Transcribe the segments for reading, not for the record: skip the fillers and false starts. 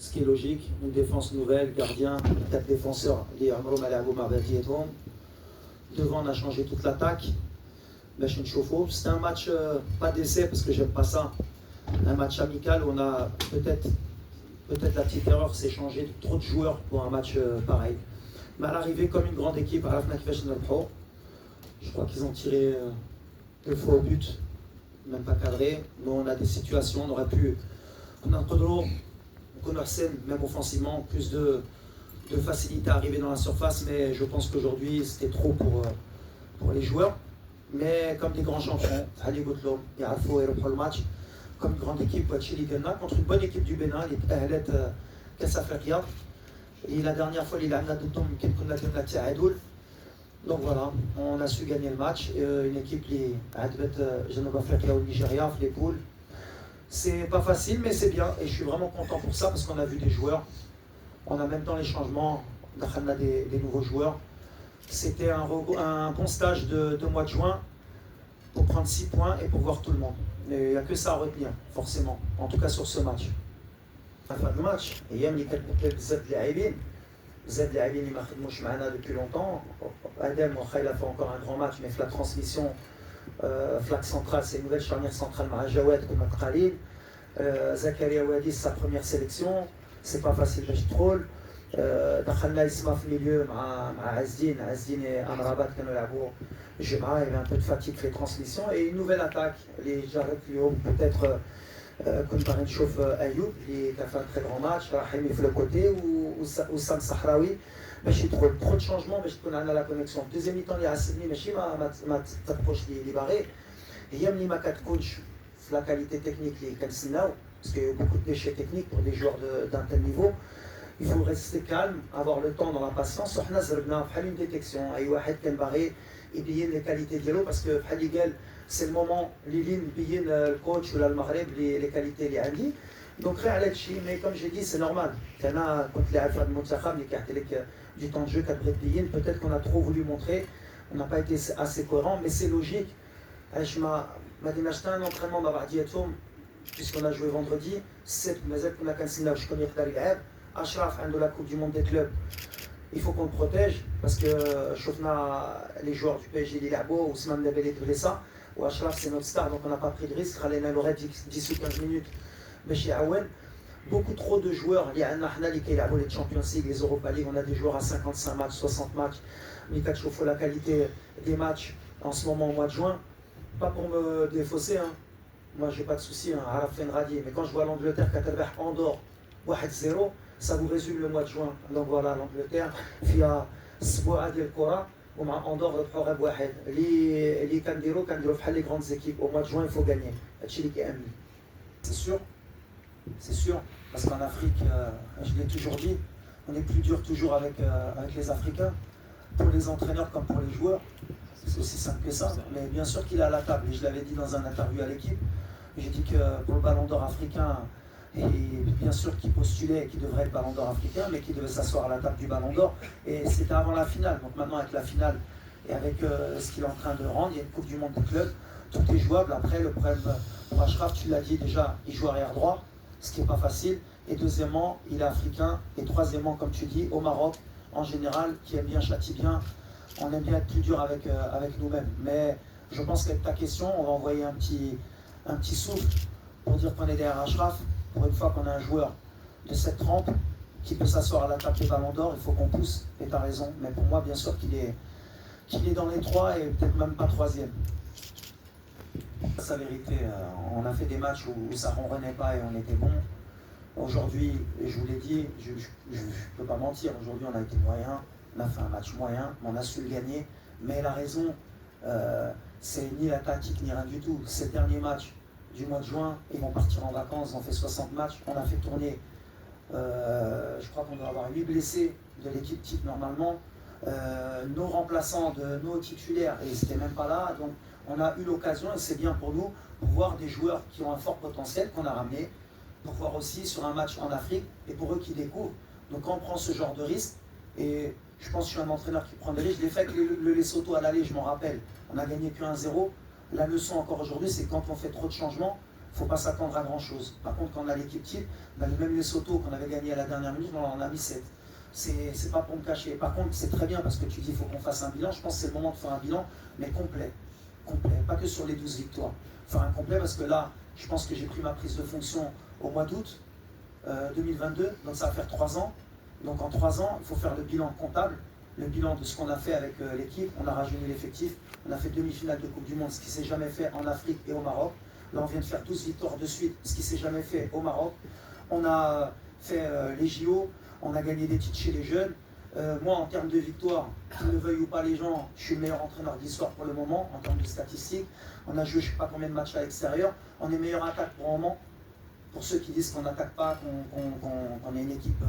ce qui est logique, une défense nouvelle, gardien, 4 défenseurs, devant on a changé toute l'attaque. C'était un match, pas d'essai parce que j'aime pas ça, un match amical où on a peut-être la petite erreur, c'est changer trop de joueurs pour un match pareil. Mais à l'arrivée, comme une grande équipe, je crois qu'ils ont tiré 2 fois au but, même pas cadré. Nous, on a des situations, on a un Kodro, même offensivement, plus de facilité à arriver dans la surface, mais je pense qu'aujourd'hui, c'était trop pour les joueurs. Mais comme des grands champions, il faut le match, comme une grande équipe, contre une bonne équipe du Bénin, les Ahlet Kassafrakia. Et la dernière fois, il a donc voilà, on a su gagner le match. Une équipe qui a au Nigeria, les poules. C'est pas facile, mais c'est bien. Et je suis vraiment content pour ça parce qu'on a vu des joueurs. On a même dans les changements, des nouveaux joueurs. C'était un bon stage de mois de juin pour prendre 6 points et pour voir tout le monde. Il n'y a que ça à retenir, forcément. En tout cas sur ce match. À la fin du match, Yam il y Zed Laïbin il m'a fait depuis longtemps. Adem il a fait encore un grand match, mais la transmission, flaque centrale, c'est une nouvelle charnière centrale, Mahajawed comme Khalil. Zakaria Ouadi, sa première sélection, c'est pas facile de troll. دخلنا اسمه في milieu مع عزين et Amrabat qui nous l'avons. Il y avait un peu de fatigue sur les transmissions et une nouvelle attaque. Les Jarek Lyon, peut-être كنت باغي نشوف ايوب اللي كان fait un très grand match, Rahimi في le côté ou Sam Sahraoui باش يدخل trop de changements باش تكون عندنا la connexion. Deuxième mi-temps اللي عسلني ماشي ما تطبقوش لي باغي هي ملي ما كتكونش في la qualité technique اللي كنتسناو parce qu'il y a beaucoup de déchets techniques pour des joueurs d'un tel niveau. Il faut rester calme, avoir le temps dans la patience. On a fait une détection. Il y a un barré, il y a les qualités de l'eau parce que c'est le moment, les lignes, le coach ou le Maghreb, les qualités, les Andi. Donc, mais comme j'ai dit, c'est normal. Quand les Alpha de Montsakham, du temps de jeu, peut-être qu'on a trop voulu montrer, on n'a pas été assez cohérent, mais c'est logique. Je m'ai acheté un entraînement puisqu'on a joué vendredi. C'est qu'on a cancellé, je connais Ashraf, de la Coupe du Monde des clubs, il faut qu'on le protège parce que les joueurs du PSG, les Labo, Ousmane Dembélé, tout ça, ou Ashraf c'est notre star donc on n'a pas pris de risque. Khalena l'aurait 10 ou 15 minutes, mais chez Awen, beaucoup trop de joueurs. Il y a un Ahnali qui est les Champions League, les Europa League, on a des joueurs à 55 matchs, 60 matchs. Mika Chofo, la qualité des matchs en ce moment au mois de juin, pas pour me défausser, hein. Moi j'ai pas de souci, hein, Araf Fenradi, mais quand je vois l'Angleterre, Katabah Andorre, 1-0. Ça vous résume le mois de juin. Donc voilà, l'Angleterre, il y a Sboa Adil Kora, ou Andorre de Prorab Wahed. Les Kandiro, les grandes équipes. Au mois de juin, il faut gagner. C'est sûr, parce qu'en Afrique, je l'ai toujours dit, on est plus dur toujours avec les Africains, pour les entraîneurs comme pour les joueurs. C'est aussi simple que ça. Mais bien sûr qu'il est à la table. Et je l'avais dit dans un interview à l'équipe. J'ai dit que pour le Ballon d'Or africain, et bien sûr qu'il postulait qu'il devrait être Ballon d'Or africain, mais qu'il devait s'asseoir à la table du Ballon d'Or. Et c'était avant la finale. Donc maintenant avec la finale et avec ce qu'il est en train de rendre, il y a une Coupe du Monde des clubs, tout est jouable. Après le problème pour Ashraf, tu l'as dit déjà, il joue arrière droit, ce qui n'est pas facile. Et deuxièmement, il est africain. Et troisièmement, comme tu dis, au Maroc, en général, qui aime bien, châtie bien, on aime bien être plus dur avec nous-mêmes. Mais je pense qu'avec ta question, on va envoyer un petit souffle pour dire qu'on est derrière Ashraf. Pour une fois qu'on a un joueur de cette trempe qui peut s'asseoir à la table des Ballons d'Or, il faut qu'on pousse, et tu as raison. Mais pour moi, bien sûr qu'il est dans les 3 et peut-être même pas 3e. C'est la vérité, on a fait des matchs où ça ne ronronnait pas et on était bon. Aujourd'hui, je vous l'ai dit, je ne peux pas mentir, aujourd'hui on a été moyen, on a fait un match moyen, on a su le gagner. Mais la raison, c'est ni la tactique ni rien du tout. Ces derniers matchs du mois de juin, ils vont partir en vacances, on fait 60 matchs, on a fait tourner, je crois qu'on doit avoir 8 blessés de l'équipe type normalement, nos remplaçants de nos titulaires, et ils n'étaient même pas là, donc on a eu l'occasion, et c'est bien pour nous, pour voir des joueurs qui ont un fort potentiel qu'on a ramené, pour voir aussi sur un match en Afrique, et pour eux qui découvrent. Donc quand on prend ce genre de risque, et je pense que je suis un entraîneur qui prend des risques, je l'ai fait avec le Lesotho à l'aller, je m'en rappelle, on a gagné que 1-0. La leçon encore aujourd'hui, c'est quand on fait trop de changements, il ne faut pas s'attendre à grand chose. Par contre, quand on a l'équipe type, même les Soto qu'on avait gagné à la dernière minute, on en a mis 7. C'est pas pour me cacher. Par contre, c'est très bien parce que tu dis qu'il faut qu'on fasse un bilan. Je pense que c'est le moment de faire un bilan, mais complet. Complet. Pas que sur les 12 victoires. Faire un complet parce que là, je pense que j'ai pris ma prise de fonction au mois d'août 2022. Donc ça va faire 3 ans. Donc en 3 ans, il faut faire le bilan comptable, le bilan de ce qu'on a fait avec l'équipe. On a rajeuni l'effectif. On a fait demi-finale de Coupe du Monde, ce qui ne s'est jamais fait en Afrique et au Maroc. Là, on vient de faire 12 victoires de suite, ce qui ne s'est jamais fait au Maroc. On a fait les JO. On a gagné des titres chez les jeunes. Moi, en termes de victoire, qu'ils ne veuillent ou pas les gens, je suis le meilleur entraîneur d'histoire pour le moment, en termes de statistiques. On a joué je ne sais pas combien de matchs à l'extérieur. On est meilleure attaque pour le moment. Pour ceux qui disent qu'on n'attaque pas, qu'on est une équipe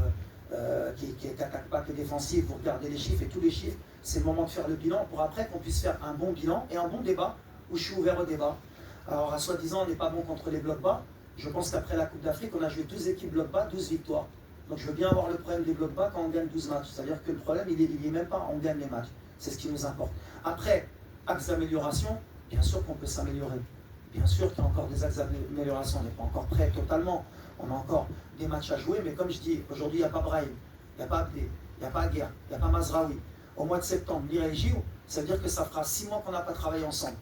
qui n'attaque pas, qui est défensive, vous regardez les chiffres et tous les chiffres, c'est le moment de faire le bilan pour après qu'on puisse faire un bon bilan et un bon débat, où je suis ouvert au débat. Alors, à soi-disant, on n'est pas bon contre les blocs bas. Je pense qu'après la Coupe d'Afrique, on a joué 12 équipes blocs bas, 12 victoires. Donc je veux bien avoir le problème des blocs bas quand on gagne 12 matchs. C'est-à-dire que le problème, il n'est même pas on gagne les matchs. C'est ce qui nous importe. Après, axes d'amélioration, bien sûr qu'on peut s'améliorer. Bien sûr qu'il y a encore des axes d'amélioration. On n'est pas encore prêt totalement. On a encore des matchs à jouer. Mais comme je dis, aujourd'hui, il n'y a pas Brahim, il n'y a pas Abdé, il n'y a pas Aguerre, il n'y a pas Mazraoui. Au mois de septembre, l'IRA et Gio, ça veut dire que ça fera 6 mois qu'on n'a pas travaillé ensemble.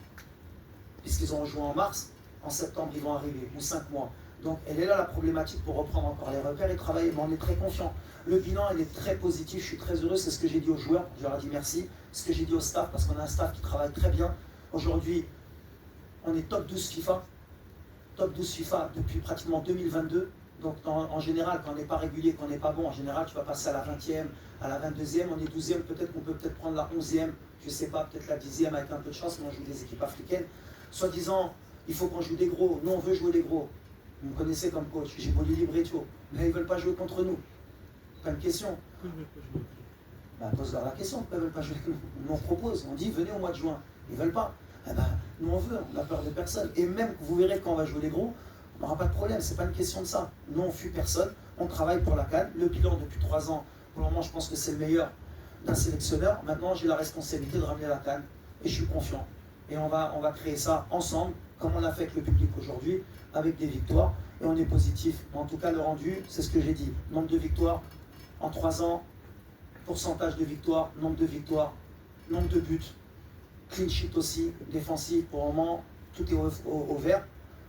Puisqu'ils ont joué en mars, en septembre, ils vont arriver, ou 5 mois. Donc, elle est là la problématique pour reprendre encore les repères et travailler. Mais on est très confiant. Le bilan, il est très positif. Je suis très heureux. C'est ce que j'ai dit aux joueurs. Je leur ai dit merci. Ce que j'ai dit au staff, parce qu'on a un staff qui travaille très bien. Aujourd'hui, on est top 12 FIFA. Top 12 FIFA depuis pratiquement 2022. Donc, en général, quand on n'est pas régulier, qu'on n'est pas bon, en général, tu vas passer à la 20e, à la 22e. On est 12e. Peut-être qu'on peut prendre la 11e. Je ne sais pas, peut-être la 10e avec un peu de chance. Mais on joue des équipes africaines. Soi-disant, il faut qu'on joue des gros. Nous, on veut jouer les gros. Vous me connaissez comme coach, j'ai beau les libretto, mais ils ne veulent pas jouer contre nous. Pas une question. Pose-leur la question, pourquoi ils ne veulent pas jouer contre nous. Nous on propose, on dit venez au mois de juin. Ils ne veulent pas. Eh ben, nous on veut, on a peur de personne. Et même vous verrez quand on va jouer les gros, on n'aura pas de problème, c'est pas une question de ça. Nous on fuit personne, on travaille pour la CAN. Le bilan depuis 3 ans, pour le moment je pense que c'est le meilleur d'un sélectionneur. Maintenant j'ai la responsabilité de ramener la CAN et je suis confiant. Et on va créer ça ensemble, comme on a fait avec le public aujourd'hui, avec des victoires, et on est positif. En tout cas, le rendu, c'est ce que j'ai dit. Nombre de victoires en 3 ans, pourcentage de victoires, nombre de victoires, nombre de buts, clean sheet aussi, défensif, pour le moment, tout est au vert.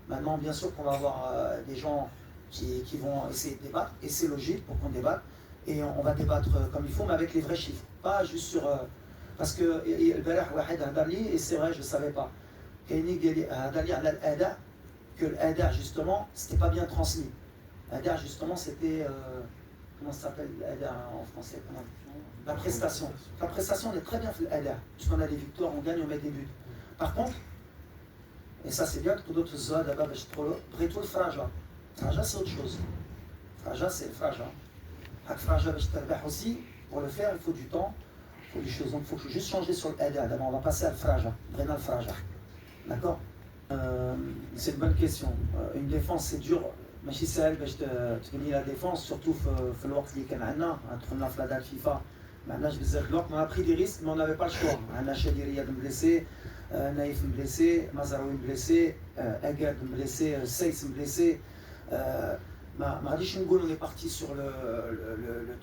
Maintenant, bien sûr qu'on va avoir des gens qui vont essayer de débattre, et c'est logique pour qu'on débatte, et on va débattre comme il faut, mais avec les vrais chiffres, pas juste sur... parce que et c'est vrai, je ne savais pas. Que l'ADA, justement, c'était pas bien transmis. L'ADA, justement, c'était... comment ça s'appelle l'ADA en français? La prestation. La prestation, on est très bien fait l'ADA. Puisqu'on a des victoires, on gagne, on met des buts. Par contre, et ça c'est bien que tout d'autres zones, d'abord, Breto le Fraja. Fraja, c'est autre chose. Fraja, c'est le Fraja. Avec Fraja, aussi, pour le faire, il faut du temps, il faut des choses. Donc, il faut juste changer sur l'ADA. D'abord, on va passer à le Fraja. Vraiment le Fraja. D'accord? C'est une bonne question. Une défense, c'est dur. ماشي سهل باش تبني لا ديفونس سورتو في الوقت اللي كان عندنا دخلنا في لادار فيفا ما عندناش بزاف الوقت ما بري دي ريسك مي نافي با الشوا عندنا شادي رياض مبليسي نايف مبليسي مزراوي مبليسي اكاد مبليسي سيس مبليسي ما غاديش نقول on est parti sur le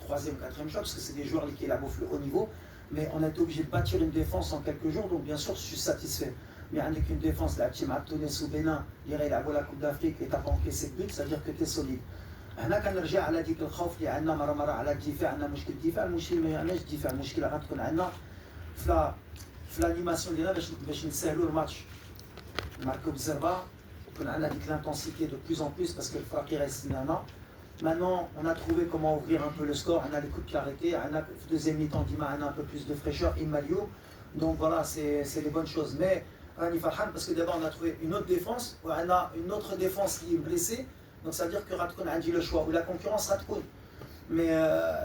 3e ou 4e choix parce que c'est des joueurs qui élaborent le haut niveau mais on a été obligé de bâtir une défense en quelques jours donc bien sûr je suis satisfait. Mais avec une défense, la team à Tunis ou Bénin, il y a la Coupe d'Afrique et tu n'as pas encaissé de but, ça veut dire que tu es solide. هنا كنرجع على ديك الخوف اللي عندنا مرة على الدفاع عندنا مشكل الدفاع المشكل ما يعناش الدفاع المشكلة غتكون عندنا في l'animation ديالنا باش نسهلوا الماتش نماركو بالزربة يكون عندنا ديك l'intensité de plus en plus parce que الفرق يريس لنا. Maintenant, on a trouvé comment ouvrir un peu le score, on a les coups de clarté, on a deuxième mi-temps Dima, on a un peu plus de fraîcheur, Immalio. Donc voilà, c'est des bonnes choses. Mais parce que d'abord on a trouvé une autre défense, on a une autre défense qui est blessée, donc ça veut dire que Ratkoun a dit le choix, ou la concurrence Ratkoun. Mais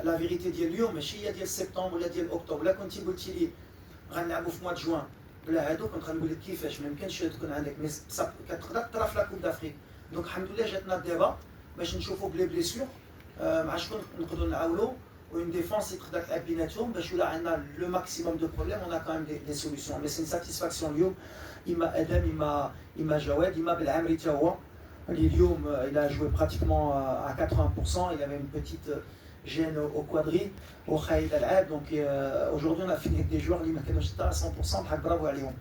la vérité dit Lyon, mais si il y a dit septembre, il y a dit octobre, là quand il dit غنلعبوا في mois de juin, بلا هادو كنت غنقول لك كيفاش ما يمكنش تكون عندك مي كتقدر ترى في لا كوب دافريك. دونك الحمد لله جاتنا الدابا باش نشوفوا بلي بليسيور مع شكون نقدروا نعاولوا une défense et le maximum de problèmes, on a quand même des solutions. Mais c'est une satisfaction. Il m'a Adam, il m'a Jawed, il m'a Belhamri Tawa. Lilium, il a joué pratiquement à 80%, il avait une petite gêne au quadri, au Khaïd Al-Ab, donc aujourd'hui on a fini avec des joueurs qui ne sont pas à 100%, bravo à Lyon.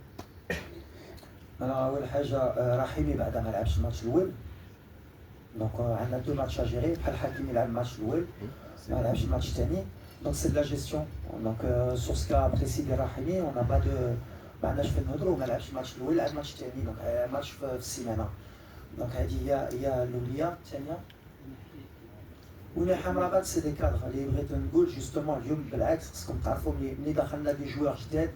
Alors, أول حاجة رحيمي بعد ما لعبش الماتش الأول، donc عندنا deux matchs à gérer، بحال حكيمي لعب الماتش الأول، ما لعبش الماتش الثاني، donc c'est de la gestion. Donc sur ce cas précis de Rahimi, on n'a pas de ما عندناش فين نهضروا، ما لعبش الماتش الأول، لعب الماتش الثاني، donc ماتش في السيمانة. Donc هي الأولية الثانية. ونحن مرابط سي دي كادر اللي بغيت نقول جوستومون اليوم بالعكس خصكم تعرفوا ملي دخلنا دي جوار جداد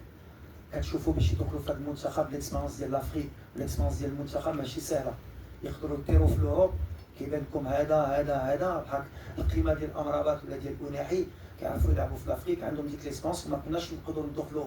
كتشوفوا باش يدخلوا في هذا المنتخب ليكسبيرونس ديال لافريك ليكسبيرونس ديال المنتخب ماشي سهله يقدروا يطيروا في الاوروب كيبان لكم هذا بحال القيمه ديال امرابات ولا ديال اوناحي كيعرفوا يلعبوا في لافريك عندهم ديك ليكسبيرونس وما كناش نقدروا ندخلوا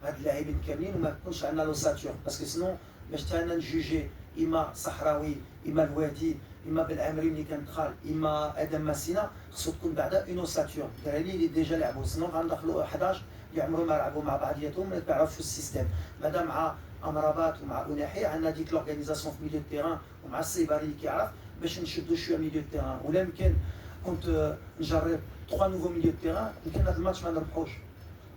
هاد اللاعبين كاملين وما كنش عندنا لوساتور باسكو سينو باش تاعنا نجوجي اما صحراوي اما الوادي اما بالعمري ملي كان دخل اما ادم ماسينا خصو تكون بعدا اون اوساتور الدراري اللي ديجا لعبوا سينو غندخلوا 11 اللي عمرهم ما لعبوا مع بعضياتهم ما كيعرفوش السيستيم مادام مع امرابات ومع اوناحي عندنا ديك لورغانيزاسيون في ميليو تيران ومع السيباري اللي كيعرف باش نشدوا شويه ميليو تيران ولا يمكن كنت نجرب 3 نوفو ميليو تيران يمكن هذا الماتش ما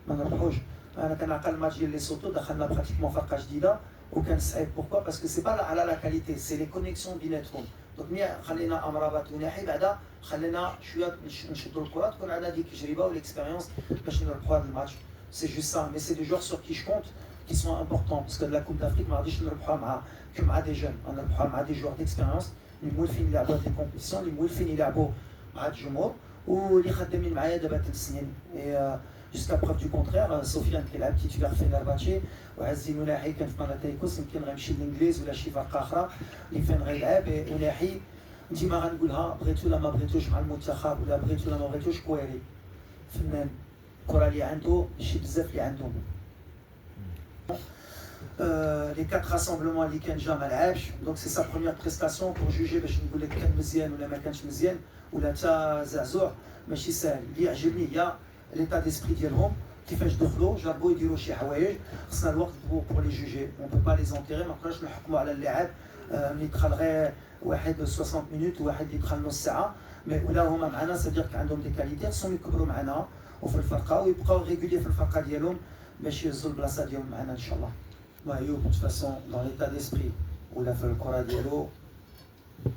نربحوش انا كنعقل الماتش ديال لي سوتو دخلنا براتيكمون فرقه جديده وكان صعيب بوركوا باسكو سي با على لا كاليتي سي لي كونيكسيون بيناتهم دونك ملي خلينا امرابات وناحي بعدا خلينا شويه نشدوا الكره تكون عندنا ديك التجربه والاكسبيريونس باش نربحوا هذا الماتش سي جوست سا مي سي دي جوغ سور كي جو كونت qui sont importants parce que la Coupe d'Afrique ما غاديش نربحوها مع دي جون نربحوها مع دي جوغ ديكسبيريونس اللي مولفين يلعبوا هاد لي كومبيتيسيون اللي مولفين يلعبوا مع الجمهور واللي خدامين معايا دابا 3 سنين jusqu'à preuve du contraire سفيان كيلعب تيتولار في فينرباتشي وعزي نلاحي كان في باناتايكوس يمكن غيمشي للانجليز ولا شي فرقه اخرى اللي فين غيلعب ونلاحي ديما غنقولها بغيتو ولا ما بغيتوش مع المنتخب ولا بغيتو ولا ما بغيتوش كويري فنان الكره اللي عنده شي بزاف اللي عندهم les 4 rassemblements اللي كان جا ما لعبش دونك سي سا بروميير بريستاسيون بور جوجي باش نقول لك كان مزيان ولا ما كانش مزيان ولا تا زعزوع ماشي ساهل اللي يعجبني هي ليتا ديسبري ديالهم كيفاش دخلوا جربوا يديروا شي حوايج خصنا الوقت بور لي جوجي اون بو با لي زونتيري ما نقدرش نحكموا على اللاعب ملي دخل غير واحد 60 مينوت وواحد اللي دخل نص ساعه مي ولا هما معنا سادير عندهم دي كاليتي خصهم يكبروا معنا وفي الفرقه ويبقاو ريغولي في الفرقه ديالهم باش يهزوا البلاصه ديالهم معنا ان شاء الله. ايوب de toute façon dans l'état d'esprit ولا في الكره ديالو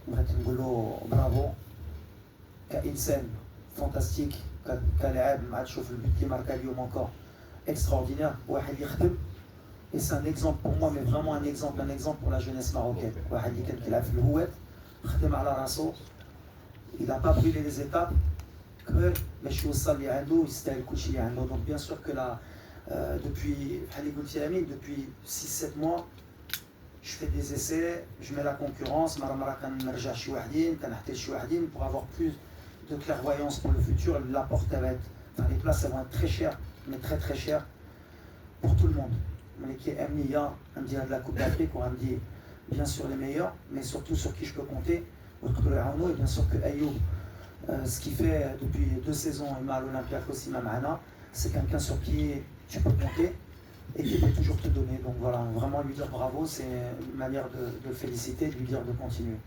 بغيت نقولوا برافو كانسان فانتاستيك كلاعب مع تشوف البيت اللي ماركا اليوم encore extraordinaire واحد يخدم et c'est un exemple pour moi mais vraiment un exemple pour la jeunesse marocaine واحد اللي كان كيلعب في الهوات خدم على راسو il a pas brûlé les étapes كبر باش يوصل اللي عنده ويستاهل كلشي اللي عنده donc bien sûr que la depuis بحال اللي قلتي امين depuis 6-7 mois je fais des essais je mets la concurrence مرة كنرجع شي وحدين كنحتاج شي وحدين pour avoir plus de clairvoyance pour le futur la porte va être enfin les places elles vont être très chères mais très chères pour tout le monde mais qui aime Nia عندي هاد la Coupe d'Afrique وعندي bien sûr les meilleurs mais surtout sur qui je peux compter ويقدروا يعاونوا et bien sûr que Ayoub ce qu'il fait depuis 2 saisons il m'a à l'Olympiakos il m'a معنا c'est quelqu'un sur qui tu peux compter et qui peut toujours te donner. Donc voilà, vraiment lui dire bravo, c'est une manière de le féliciter, de lui dire de continuer.